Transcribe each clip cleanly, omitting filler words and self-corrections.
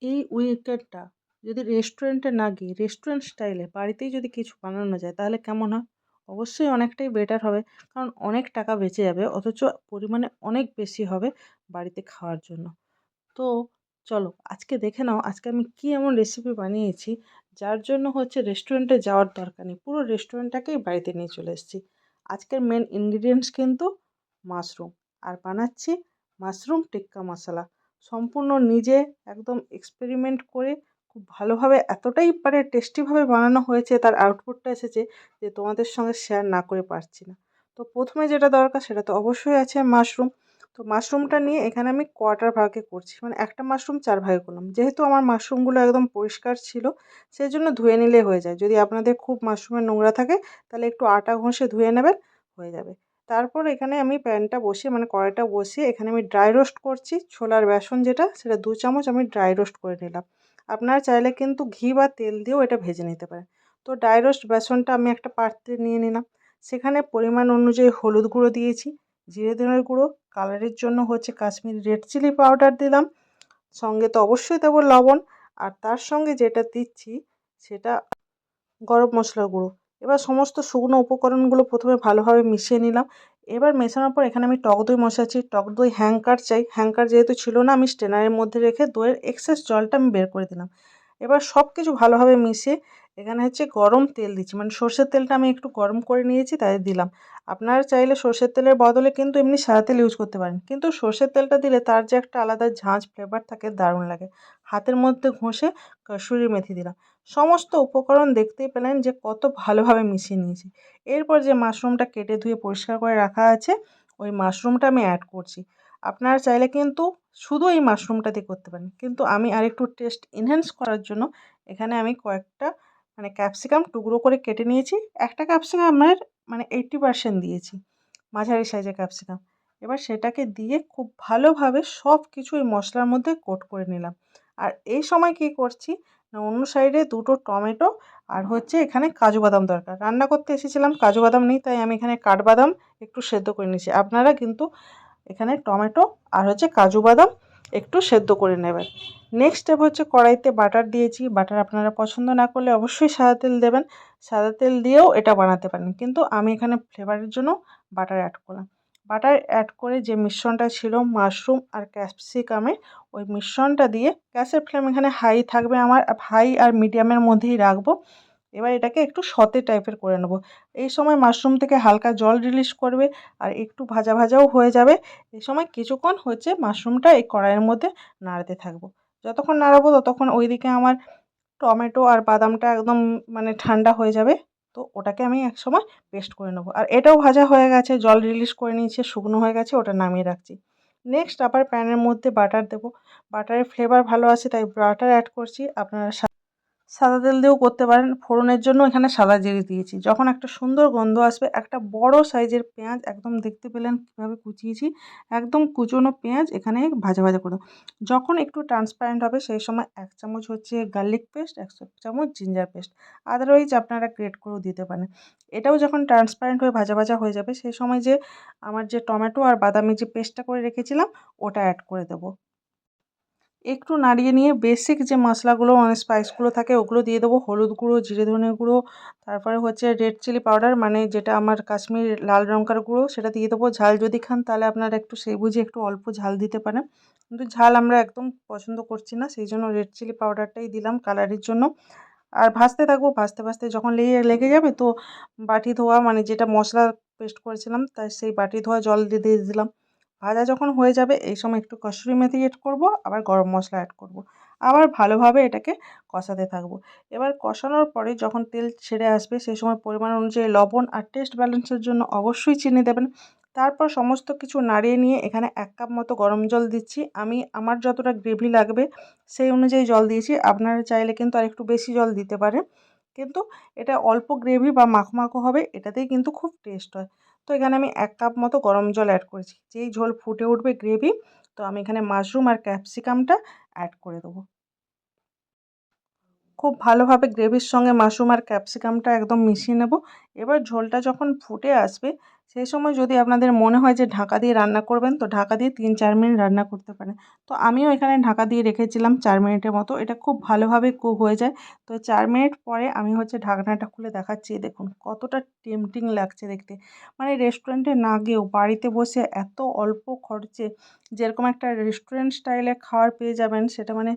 এই উইকেন্ডটা যদি রেস্টুরেন্টে না গিয়ে রেস্টুরেন্ট স্টাইলে বাড়িতেই যদি কিছু বানানো যায় তাহলে কেমন হয়? অবশ্যই অনেকটাই বেটার হবে। কারণ অনেক টাকা বেঁচে যাবে অথচ পরিমাণে অনেক বেশি হবে বাড়িতে খাওয়ার জন্য। তো চলো আজকে দেখে নাও আজকে আমি কি এমন রেসিপি বানিয়েছি যার জন্য হচ্ছে রেস্টুরেন্টে যাওয়ার দরকার নেই। পুরো রেস্টুরেন্টটাকেই বাড়িতে নিয়ে চলে এসেছি। আজকের মেন ইনগ্রিডিয়েন্টস কিন্তু মাশরুম। আর বানাচ্ছি মাশরুম টিক্কা মশলা। সম্পূর্ণ নিজে একদম এক্সপেরিমেন্ট করে খুব ভালোভাবে এতটাই টেস্টিভাবে বানানো হয়েছে, তার আউটপুটটা এসেছে যে তোমাদের সঙ্গে শেয়ার না করে পারছি না। তো প্রথমে যেটা দরকার সেটা তো অবশ্যই আছে মাশরুম। তো মাশরুমটা নিয়ে এখানে আমি কোয়ার্টার ভাগে করছি, মানে একটা মাশরুম 4 ভাগে করলাম। যেহেতু আমার মাশরুমগুলো একদম পরিষ্কার ছিল সেজন্য ধুয়ে নিলেই হয়ে যায়। যদি আপনাদের খুব মাশরুমে নোংরা থাকে তাহলে একটু আটা ঘষে ধুয়ে নেবেন, হয়ে যাবে। তারপর এখানে আমি প্যানটা বসিয়ে মানে কড়াইটা বসিয়ে এখানে আমি ড্রাই রোস্ট করছি ছোলার বেসন যেটা সেটা 2 চামচ আমি ড্রাই রোস্ট করে নিলাম। আপনারা চাইলে কিন্তু ঘি বা তেল দিয়েও এটা ভেজে নিতে পারেন। তো ড্রাই রোস্ট বেসনটা আমি একটা পাত্রে নিয়ে নিলাম। সেখানে পরিমাণ অনুযায়ী হলুদ গুঁড়ো দিয়েছি, জিরে ধনের গুঁড়ো, কালারের জন্য হচ্ছে কাশ্মীরি রেড চিলি পাউডার দিলাম, সঙ্গে তো অবশ্যই দেবো লবণ। আর তার সঙ্গে যেটা দিচ্ছি সেটা গরম মশলার গুঁড়ো। এবার সমস্ত শুকনো উপকরণগুলো প্রথমে ভালোভাবে মিশিয়ে নিলাম। এবার মেশানোর পর এখানে আমি টক দই বসাচ্ছি। টক দই হ্যাঙ্কার চাই। হ্যাঙ্কার যেহেতু ছিল না আমি স্ট্রেনারের মধ্যে রেখে দইয়ের এক্সেস জলটা আমি বের করে দিলাম। এবার সব কিছু ভালোভাবে মিশিয়ে এখানে হচ্ছে গরম তেল দিচ্ছি। মানে সর্ষের তেলটা আমি একটু গরম করে নিয়েছি তাই দিলাম। আপনারা চাইলে সর্ষের তেলের বদলে কিন্তু এমনি সাদা তেল ইউজ করতে পারেন। কিন্তু সর্ষের তেলটা দিলে তার যে একটা আলাদা ঝাঁঝ ফ্লেভার থাকে দারুণ লাগে। হাতের মধ্যে ঘষে কসুরি মেথি দিলাম। সমস্ত উপকরণ দেখতেই পেলেন যে কত ভালোভাবে মিশিয়ে নিয়েছি। এরপর যে মাশরুমটা কেটে ধুয়ে পরিষ্কার করে রাখা আছে ওই মাশরুমটা আমি অ্যাড করছি। আপনারা চাইলে কিন্তু শুধু এই মাশরুমটা দিয়ে করতে পারেন। কিন্তু আমি আরেকটু টেস্ট এনহ্যান্স করার জন্য এখানে আমি কয়েকটা মানে ক্যাপসিকাম টুকরো করে কেটে নিয়েছি। একটা ক্যাপসিকামের মানে 80% দিয়েছি। মাঝারি সাইজের ক্যাপসিকাম। এবার সেটাকে দিয়ে খুব ভালোভাবে সব কিছু এই মশলার মধ্যে কোট করে নিলাম। আর এই সময় কী করছি না, অন্য সাইডে 2 টো টমেটো আর হচ্ছে এখানে কাজু বাদাম দরকার। রান্না করতে এসেছিলাম, কাজু বাদাম নেই তাই আমি এখানে কাঠবাদাম একটু সেদ্ধ করে নিয়েছি। আপনারা কিন্তু এখানে টমেটো আর হচ্ছে কাজু বাদাম একটু সেদ্ধ করে নেবেন। নেক্সট স্টেপ হচ্ছে কড়াইতে বাটার দিয়েছি। বাটার আপনারা পছন্দ না করলে অবশ্যই সাদা তেল দেবেন। সাদা তেল দিয়েও এটা বানাতে পারেন। কিন্তু আমি এখানে ফ্লেভারের জন্য বাটার অ্যাড করলাম। বাটার অ্যাড করে যে মিশ্রণটা ছিল মাশরুম আর ক্যাপসিকামের ওই মিশ্রণটা দিয়ে গ্যাসের ফ্লেম এখানে হাই থাকবে আমার, হাই আর মিডিয়ামের মধ্যেই রাখবো। এবার এটাকে একটু সতে টাইপের করে নেব। এই সময় মাশরুম থেকে হালকা জল রিলিজ করবে আর একটু ভাজা ভাজাও হয়ে যাবে। এই সময় কিছুক্ষণ হচ্ছে মাশরুমটা এই কড়াইয়ের মধ্যে নাড়তে থাকবো। যতক্ষণ নাড়াবো ততক্ষণ ওইদিকে আমার টমেটো আর বাদামটা একদম মানে ঠান্ডা হয়ে যাবে। তো ওটাকে আমি একসময় পেস্ট করে নেবো। আর এটাও ভাজা হয়ে গেছে, জল রিলিজ করে নিয়েছে, শুকনো হয়ে গেছে, ওটা নামিয়ে রাখছি। নেক্সট আবার প্যানের মধ্যে বাটার দেবো। বাটারের ফ্লেভার ভালো আসে তাই বাটার অ্যাড করছি। আপনারা সাদা তেল দিয়েও করতে পারেন। ফোড়নের জন্য এখানে সাদা জিরে দিয়েছি। যখন একটা সুন্দর গন্ধ আসবে একটা বড় সাইজের পেঁয়াজ একদম দেখতে পেলেন কীভাবে কুচিয়েছি। একদম কুচোনো পেঁয়াজ এখানে ভাজা ভাজা করে দেবো। যখন একটু ট্রান্সপারেন্ট হবে সেই সময় 1 চামচ হচ্ছে গার্লিক পেস্ট, 1 চামচ জিঞ্জার পেস্ট। আদারওয়াইজ আপনারা গ্রেট করেও দিতে পারেন। এটাও যখন ট্রান্সপারেন্ট হয়ে ভাজা ভাজা হয়ে যাবে সেই সময় যে আমার যে টমেটো আর বাদামি যে পেস্টটা করে রেখেছিলাম ওটা অ্যাড করে দেবো। একটু নাড়িয়ে নিয়ে বেসিক যে মশলাগুলো মানে স্পাইসগুলো থাকে ওগুলো দিয়ে দেবো। হলুদ গুঁড়ো, জিরে ধনে গুঁড়ো, তারপরে হচ্ছে রেড চিলি পাউডার মানে যেটা আমার কাশ্মীর লাল লঙ্কার গুঁড়ো সেটা দিয়ে দেবো। ঝাল যদি খান তাহলে আপনারা একটু সেই বুঝে একটু অল্প ঝাল দিতে পারেন। কিন্তু ঝাল আমরা একদম পছন্দ করছি না সেই জন্য রেড চিলি পাউডারটাই দিলাম কালারের জন্য। আর ভাজতে থাকবো, ভাজতে ভাজতে যখন লেগে লেগে যাবে তো বাটি ধোয়া মানে যেটা মশলা পেস্ট করেছিলাম তাই সেই বাটি ধোয়া জল দিয়ে দিয়ে দিলাম। ভাজা যখন হয়ে যাবে এই সময় একটু কসুরি মেথি এড করব, আবার গরম মশলা অ্যাড করব। আবার ভালোভাবে এটাকে কষাতে থাকবো। এবার কষানোর পরে যখন তেল ছেড়ে আসবে সেই সময় পরিমাণ অনুযায়ী লবণ আর টেস্ট ব্যালেন্সের জন্য অবশ্যই চিনি দেবেন। তারপর সমস্ত কিছু নাড়িয়ে নিয়ে এখানে 1 কাপ মতো গরম জল দিচ্ছি। আমি আমার যতটা গ্রেভি লাগবে সেই অনুযায়ী জল দিয়েছি। আপনারা চাইলে কিন্তু আরেকটু বেশি জল দিতে পারেন। কিন্তু এটা অল্প গ্রেভি বা মাখো মাখো হবে, এটাতেই কিন্তু খুব টেস্ট হয়। তো এখানে আমি 1 কাপ মতো গরম জল অ্যাড করেছি। যেই ঝোল ফুটে উঠবে গ্রেভি তো আমি এখানে মাশরুম আর ক্যাপসিকামটা অ্যাড করে দেবো। খুব ভালোভাবে গ্রেভির সঙ্গে মাশরুম আর ক্যাপসিকামটা একদম মিশিয়ে নেব। এবার ঝোলটা যখন ফুটে আসবে সেই সময় যদি আপনাদের মনে হয় যে ঢাকা দিয়ে রান্না করবেন, তো ঢাকা দিয়ে ৩-৪ মিনিট রান্না করতে পারেন। তো আমিও এখানে ঢাকা দিয়ে রেখেছিলাম ৪ মিনিটের মতো। এটা খুব ভালোভাবে কুক হয়ে যায়। তো ৪ মিনিট পরে আমি ঢাকনাটা খুলে দেখাচ্ছি। দেখুন কতটা টেম্পটিং লাগছে দেখতে। মানে রেস্টুরেন্টে না গিয়েও বাড়িতে বসে এত অল্প খরচে যেরকম একটা রেস্টুরেন্ট স্টাইলে খাবার পেয়ে যাবেন, সেটা মানে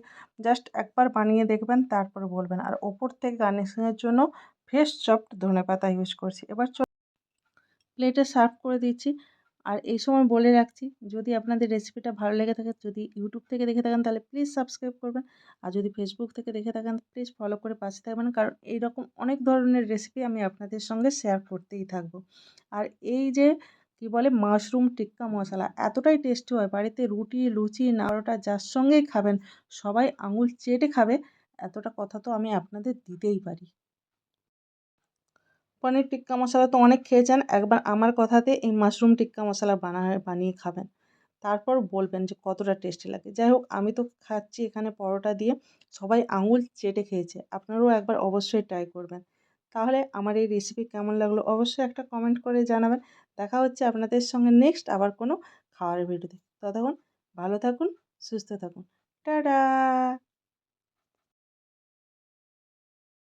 জাস্ট একবার বানিয়ে দেখবেন, তারপরে বলবেন। আর ওপর থেকে গার্নিশিং এর জন্য ফ্রেশ চপড ধনেপাতা ইউজ করছি। এবার প্লেটে সার্ভ করে দিচ্ছি। আর এই সময় বলে রাখছি, যদি আপনাদের রেসিপিটা ভালো লেগে থাকে, যদি ইউটিউব থেকে দেখে থাকেন তাহলে প্লিজ সাবস্ক্রাইব করবেন। আর যদি ফেসবুক থেকে দেখে থাকেন প্লিজ ফলো করে পাশে থাকবেন, কারণ এইরকম অনেক ধরনের রেসিপি আমি আপনাদের সঙ্গে শেয়ার করতেই থাকবো। আর এই যে কি বলে মাশরুম টিক্কা মশলা, এতটাই টেস্টি হয়, বাড়িতে রুটি, লুচি, পরোটা যার সঙ্গেই খাবেন সবাই আঙুল চেটে খাবে, এতটা কথা তো আমি আপনাদের দিতেই পারি। পনির টিক্কা মশলা তো অনেক খেয়েছেন, একবার আমার কথাতে এই মাশরুম টিক্কা মশলা বানিয়ে খাবেন। তারপর বলবেন যে কতটা টেস্টি লাগে। যাই হোক, আমি তো খাচ্ছি এখানে পরোটা দিয়ে, সবাই আঙুল চেটে খেয়েছে। আপনারাও একবার অবশ্যই ট্রাই করবেন। তাহলে আমার এই রেসিপি কেমন লাগলো অবশ্যই একটা কমেন্ট করে জানাবেন। দেখা হচ্ছে আপনাদের সঙ্গে নেক্সট আবার কোনো খাওয়ার ভিডিওতে। ততক্ষণ ভালো থাকুন, সুস্থ থাকুন। টাটা!